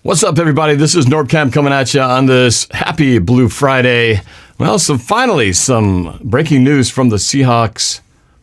What's up, everybody? This is NorbCam coming at you on this happy Blue Friday. Well, finally some breaking news from the Seahawks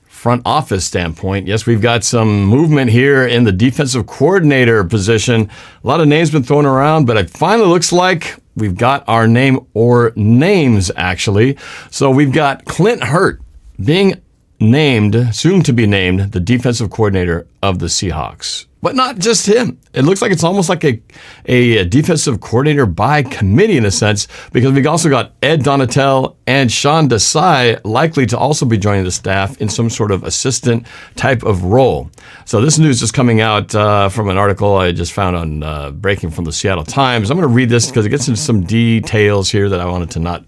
front office standpoint. Yes, we've got some movement here in the defensive coordinator position. A lot of names been thrown around, but it finally looks like we've got our name, or names, actually. So we've got Clint Hurtt being named, soon to be named, the defensive coordinator of the Seahawks. But not just him. It looks like it's almost like a defensive coordinator by committee in a sense, because we've also got Ed Donatel and Sean Desai likely to also be joining the staff in some sort of assistant type of role. So this news is coming out from an article I just found on breaking from the Seattle Times. I'm going to read this because it gets into some details here that I wanted to not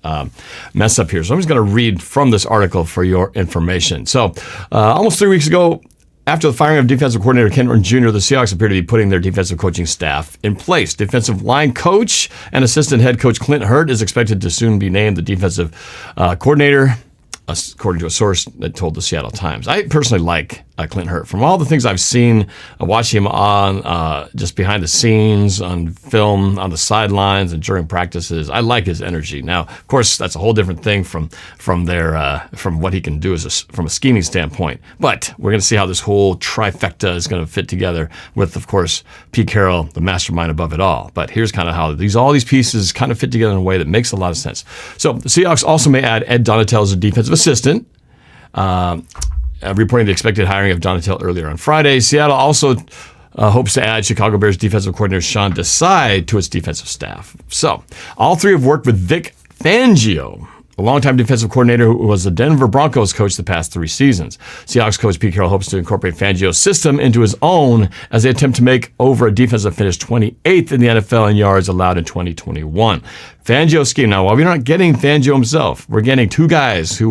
mess up here. So I'm just going to read from this article for your information. So almost 3 weeks ago, after the firing of defensive coordinator Clint Hurtt Jr., the Seahawks appear to be putting their defensive coaching staff in place. Defensive line coach and assistant head coach Clint Hurtt is expected to soon be named the defensive coordinator, according to a source that told the Seattle Times. I personally like Clint Hurtt. From all the things I've seen, watching him on just behind the scenes, on film, on the sidelines, and during practices, I like his energy. Now, of course, that's a whole different thing from what he can do from a scheming standpoint. But we're going to see how this whole trifecta is going to fit together with, of course, Pete Carroll, the mastermind above it all. But here's kind of how all these pieces kind of fit together in a way that makes a lot of sense. So the Seahawks also may add Ed Donatel as a defensive assistant. Reporting the expected hiring of Donatel earlier on Friday. Seattle also hopes to add Chicago Bears defensive coordinator Sean Desai to its defensive staff. So all three have worked with Vic Fangio, a longtime defensive coordinator who was the Denver Broncos coach the past 3 seasons. Seahawks coach Pete Carroll hopes to incorporate Fangio's system into his own as they attempt to make over a defense that finished 28th in the NFL in yards allowed in 2021. Fangio's scheme. Now, while we're not getting Fangio himself, we're getting 2 guys who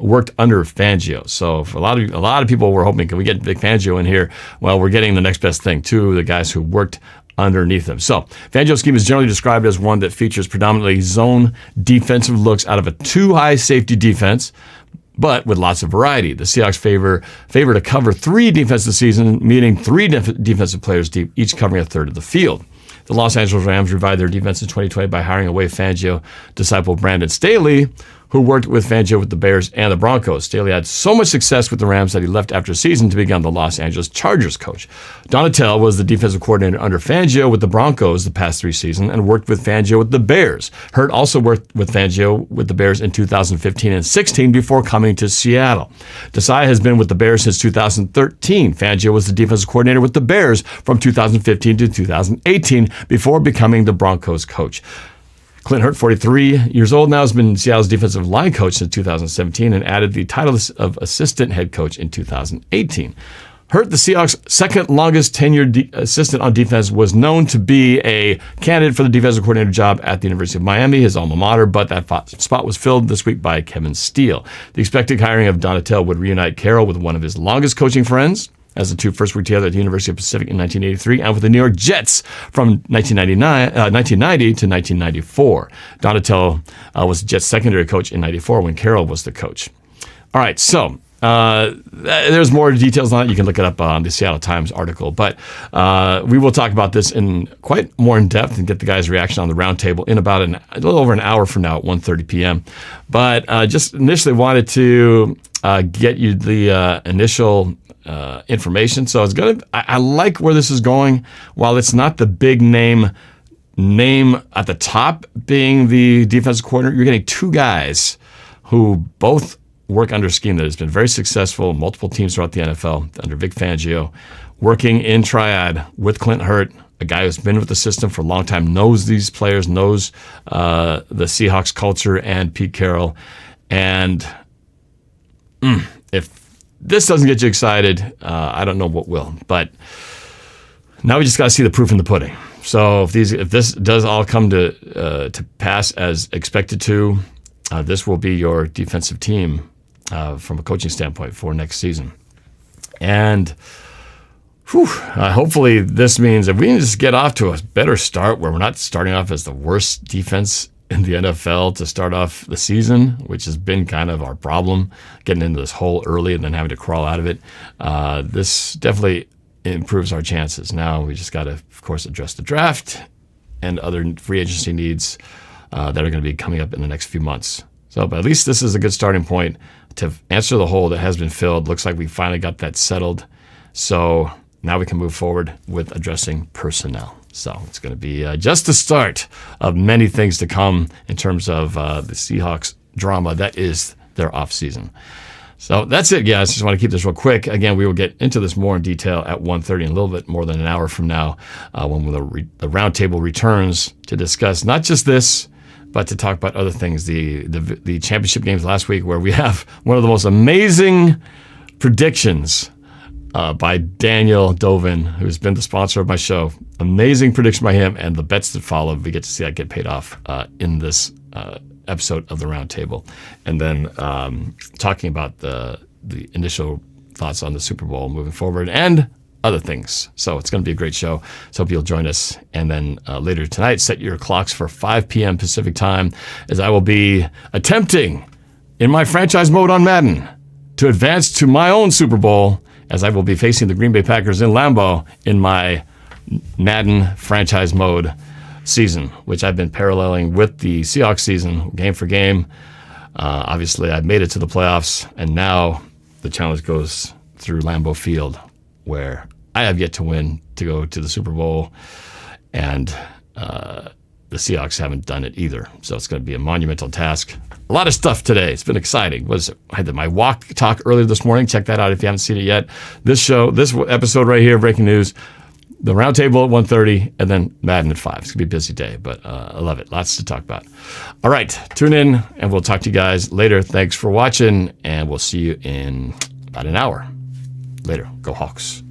worked under Fangio. So for a lot of people were hoping, can we get Vic Fangio in here? Well, we're getting the next best thing, 2 of the guys who worked underneath him. So Fangio's scheme is generally described as one that features predominantly zone defensive looks out of a 2-high safety defense, but with lots of variety. The Seahawks favor to cover 3 defenses this season, meaning 3 defensive players deep, each covering a third of the field. The Los Angeles Rams revived their defense in 2020 by hiring away Fangio disciple Brandon Staley, who worked with Fangio with the Bears and the Broncos. Staley had so much success with the Rams that he left after a season to become the Los Angeles Chargers coach. Donatel was the defensive coordinator under Fangio with the Broncos the past 3 seasons and worked with Fangio with the Bears. Hurtt also worked with Fangio with the Bears in 2015 and 16 before coming to Seattle. Desai has been with the Bears since 2013. Fangio was the defensive coordinator with the Bears from 2015 to 2018 before becoming the Broncos coach. Clint Hurtt, 43 years old now, has been Seattle's defensive line coach since 2017 and added the title of assistant head coach in 2018. Hurtt, the Seahawks' second longest tenured assistant on defense, was known to be a candidate for the defensive coordinator job at the University of Miami, his alma mater, but that spot was filled this week by Kevin Steele. The expected hiring of Donatel would reunite Carroll with one of his longest coaching friends, as the 2 first worked together at the University of Pacific in 1983, and with the New York Jets from 1990 to 1994. Donatel was the Jets' secondary coach in 94 when Carroll was the coach. All right, so there's more details on it. You can look it up on the Seattle Times article. But we will talk about this in quite more in depth and get the guys' reaction on the roundtable in about a little over an hour from now at 1:30 p.m. But just initially wanted to get you the initial information. So I like where this is going. While it's not the big name at the top being the defensive coordinator, you're getting 2 guys who both work under a scheme that has been very successful, multiple teams throughout the NFL, under Vic Fangio, working in triad with Clint Hurtt, a guy who's been with the system for a long time, knows these players, knows the Seahawks culture and Pete Carroll. And if this doesn't get you excited, I don't know what will. But now we just got to see the proof in the pudding. So if this does all come to pass as expected to, this will be your defensive team from a coaching standpoint for next season. And hopefully this means if we can just get off to a better start where we're not starting off as the worst defense in the NFL to start off the season, which has been kind of our problem, getting into this hole early and then having to crawl out of it. This definitely improves our chances. Now we just got to, of course, address the draft and other free agency needs that are going to be coming up in the next few months. So, but at least this is a good starting point to answer the hole that has been filled. Looks like we finally got that settled. So now we can move forward with addressing personnel. So it's going to be just the start of many things to come in terms of the Seahawks drama that is their offseason. So that's it, guys. Just want to keep this real quick. Again, we will get into this more in detail at 1:30 in a little bit more than an hour from now when the roundtable returns to discuss not just this, but to talk about other things. The championship games last week, where we have one of the most amazing predictions by Daniel Dovin, who's been the sponsor of my show. Amazing prediction by him, and the bets that follow. We get to see that get paid off in this episode of the Roundtable, and then talking about the initial thoughts on the Super Bowl moving forward and other things. So it's going to be a great show. So hope you'll join us. And then later tonight, set your clocks for 5 p.m. Pacific time, as I will be attempting in my franchise mode on Madden to advance to my own Super Bowl, as I will be facing the Green Bay Packers in Lambeau in my Madden franchise mode season, which I've been paralleling with the Seahawks season, game for game. Obviously, I've made it to the playoffs, and now the challenge goes through Lambeau Field, where I have yet to win to go to the Super Bowl, and the Seahawks haven't done it either. So it's going to be a monumental task. A lot of stuff today. It's been exciting. I had my walk talk earlier this morning. Check that out if you haven't seen it yet. This episode right here, breaking news, the Roundtable at 1:30, and then Madden at 5. It's going to be a busy day, but I love it. Lots to talk about. All right, tune in, and we'll talk to you guys later. Thanks for watching, and we'll see you in about an hour. Later. Go Hawks.